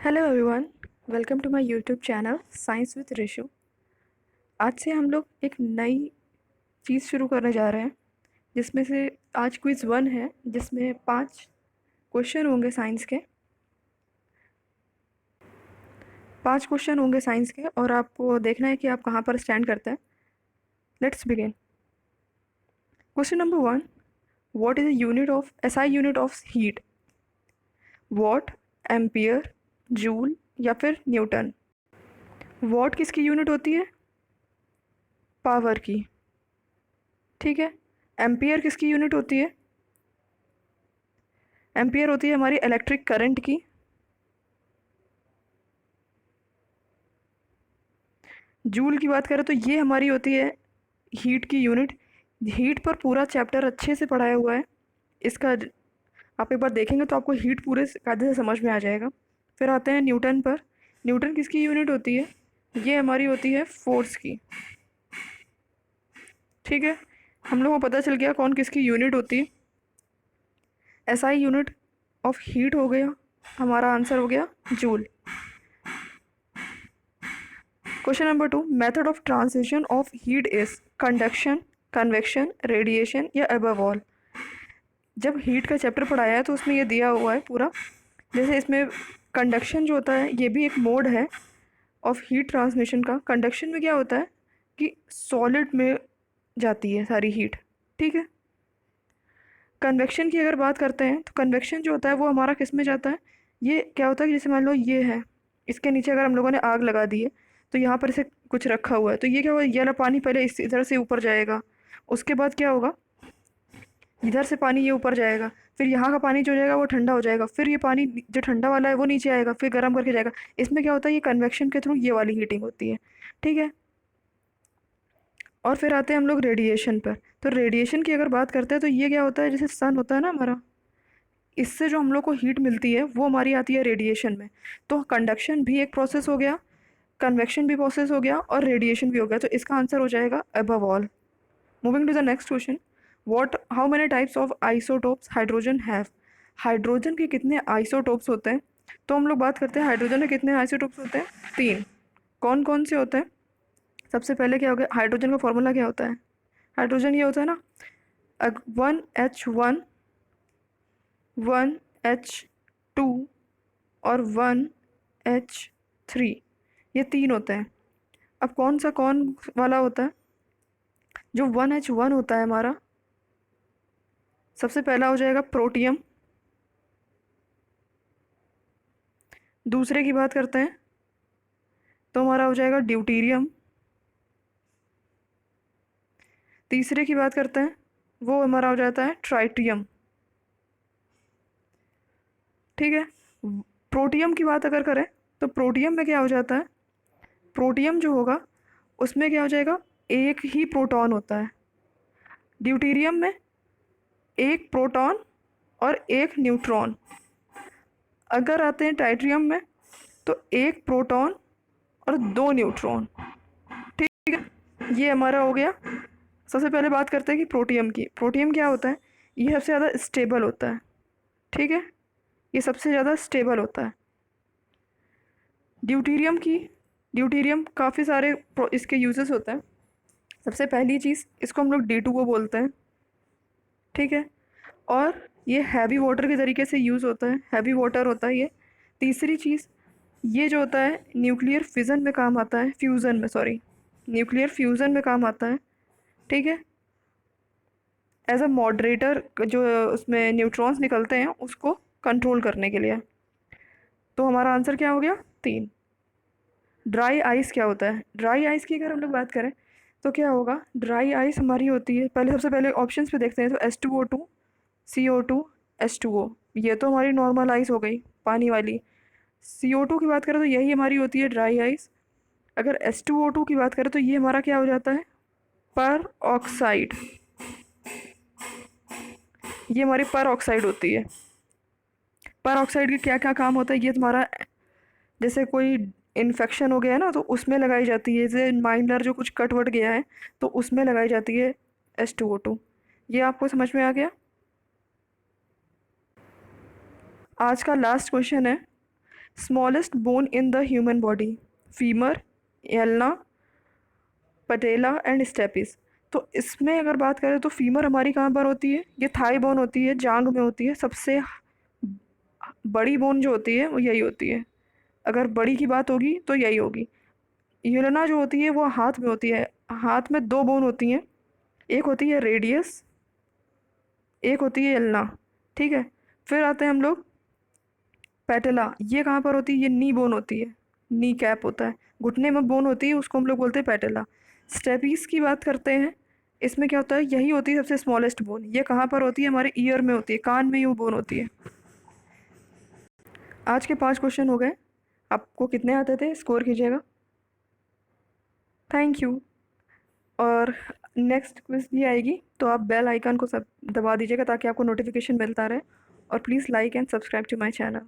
Hello everyone, welcome to my YouTube channel science with Rishu. आज से हम लोग एक नई चीज़ शुरू करने जा रहे हैं, जिसमें से आज क्विज़ 1 है, जिसमें 5 क्वेश्चन होंगे साइंस के। 5 क्वेश्चन होंगे साइंस के और आपको देखना है कि आप कहाँ पर स्टैंड करते हैं। Let's begin. Question number 1, what is the unit of SI unit of heat? What, ampere, joule या फिर न्यूटन? वॉट किसकी यूनिट होती है? पावर की। ठीक है। एम्पियर किसकी यूनिट होती है? एम्पियर होती है हमारी इलेक्ट्रिक करंट की। जूल की बात करें तो ये हमारी होती है हीट की यूनिट। हीट पर पूरा चैप्टर अच्छे से पढ़ाया हुआ है इसका। आप एक बार देखेंगे तो आपको हीट पूरे कायदे से समझ में आ जाएगा। फिर आते हैं न्यूटन पर। न्यूटन किसकी यूनिट होती है? ये हमारी होती है फोर्स की। ठीक है, हम लोगों को पता चल गया कौन किसकी यूनिट होती है। एसआई यूनिट ऑफ हीट हो गया, हमारा आंसर हो गया joule. Question number 2, method of transition of heat is conduction, convection, radiation या अबव ऑल? जब हीट का चैप्टर पढ़ाया है तो उसमें ये दिया हुआ है पूरा। जैसे इसमें कंडक्शन जो होता है ये भी एक मोड है ऑफ हीट ट्रांसमिशन का। कंडक्शन में क्या होता है कि सॉलिड में जाती है सारी हीट। ठीक है। कन्वेक्शन की अगर बात करते हैं तो कन्वेक्शन जो होता है वो हमारा किस में जाता है? ये क्या होता है कि जैसे मान लो ये है, इसके नीचे अगर हम लोगों ने आग लगा दी है तो यहाँ पर इसे कुछ रखा हुआ है, तो ये क्या होगा, ये वाला पानी पहले इस इधर से ऊपर जाएगा। उसके बाद क्या होगा, इधर से पानी ये ऊपर जाएगा, फिर यहाँ का पानी जो जाएगा वो ठंडा हो जाएगा, फिर ये पानी जो ठंडा वाला है वो नीचे आएगा, फिर गर्म करके जाएगा। इसमें क्या होता है, ये कन्वेक्शन के थ्रू ये वाली हीटिंग होती है। ठीक है। और फिर आते हैं हम लोग रेडिएशन पर। तो रेडिएशन की अगर बात करते हैं तो ये क्या होता है, जैसे सन होता है ना हमारा, इससे जो हम लोग को हीट मिलती है वो हमारी आती है रेडिएशन में। तो कंडक्शन भी एक प्रोसेस हो गया, कन्वेक्शन भी प्रोसेस हो गया और रेडिएशन भी हो गया। तो इसका आंसर हो जाएगा above all. Moving to the next question, what how many types of isotopes hydrogen have? Hydrogen के कितने आइसोटोप्स होते हैं? तो हम लोग बात करते हैं हाइड्रोजन के कितने आइसोटोप्स होते हैं? 3। कौन कौन से होते हैं? सबसे पहले क्या हो गया, हाइड्रोजन का फॉर्मूला क्या होता है? हाइड्रोजन ये होता है ना, 1H1, 1H2 और 1H3, ये 3 होते हैं। अब कौन सा कौन वाला होता है? जो 1H1 होता है हमारा, सबसे पहला हो जाएगा प्रोटियम। दूसरे की बात करते हैं तो हमारा हो जाएगा ड्यूटीरियम। तीसरे की बात करते हैं वो हमारा हो जाता है ट्राइटियम। ठीक है। प्रोटियम की बात अगर करें तो प्रोटियम में क्या हो जाता है, प्रोटियम जो होगा उसमें क्या हो जाएगा, एक ही प्रोटॉन होता है। ड्यूटीरियम में एक प्रोटॉन और एक न्यूट्रॉन। अगर आते हैं टाइट्रियम में तो एक प्रोटॉन और 2 न्यूट्रॉन। ठीक है, ये हमारा हो गया। सबसे पहले बात करते हैं कि प्रोटियम की। प्रोटियम क्या होता है, ये सबसे ज़्यादा स्टेबल होता है। ठीक है, ये सबसे ज़्यादा स्टेबल होता है। ड्यूटीरियम की, ड्यूटीरियम काफ़ी सारे इसके यूजेस होते हैं। सबसे पहली चीज़, इसको हम लोग D2O बोलते हैं। ठीक है। और ये हैवी वाटर के तरीके से यूज़ होता है, हैवी वाटर होता है ये। तीसरी चीज़, ये जो होता है न्यूक्लियर फिज़न में काम आता है, फ्यूज़न में, सॉरी, न्यूक्लियर फ्यूज़न में काम आता है। ठीक है। एज अ मॉडरेटर, जो उसमें न्यूट्रॉन्स निकलते हैं उसको कंट्रोल करने के लिए। तो हमारा आंसर क्या हो गया, 3। ड्राई आइस क्या होता है? ड्राई आइस की अगर हम लोग बात करें तो क्या होगा, ड्राई आइस हमारी होती है, पहले सबसे पहले ऑप्शंस पे देखते हैं तो H2O2, CO2, H2O। ये तो हमारी नॉर्मल आइस हो गई, पानी वाली। CO2 की बात करें तो यही हमारी होती है ड्राई आइस। अगर H2O2 की बात करें तो ये हमारा क्या हो जाता है, पर ऑक्साइड। ये हमारी पर ऑक्साइड होती है। पर ऑक्साइड के क्या क्या काम होता है, ये तुम्हारा जैसे कोई इन्फेक्शन हो गया है ना तो उसमें लगाई जाती है, जैसे माइनर जो कुछ कट वट गया है तो उसमें लगाई जाती है H2O2। ये आपको समझ में आ गया। आज का लास्ट क्वेश्चन है, smallest bone in the human body, femur, ulna, patella and stapes. तो इसमें अगर बात करें तो फीमर हमारी कहाँ पर होती है, ये थाई बोन होती है, जांग में होती है। सबसे बड़ी बोन जो होती है वो यही होती है, अगर बड़ी की बात होगी तो यही होगी। यूरेना जो होती है वो हाथ में होती है। हाथ में दो बोन होती हैं, एक होती है रेडियस, एक होती है एल्ना। ठीक है, फिर आते हैं हम लोग पैटेला। ये कहाँ पर होती है, ये नी बोन होती है, नी कैप होता है, घुटने में बोन होती है, उसको हम लोग बोलते हैं पैटेला। स्टेपीज की बात करते हैं, इसमें क्या होता है, यही होती है सबसे स्मॉलेस्ट बोन। ये कहाँ पर होती है, हमारे ईयर में होती है, कान में ये बोन होती है। आज के 5 क्वेश्चन हो गए। आपको कितने आते थे स्कोर कीजिएगा। Thank you. और नेक्स्ट क्विज भी आएगी तो आप बेल आइकन को सब दबा दीजिएगा ताकि आपको नोटिफिकेशन मिलता रहे। और please like and subscribe to my channel.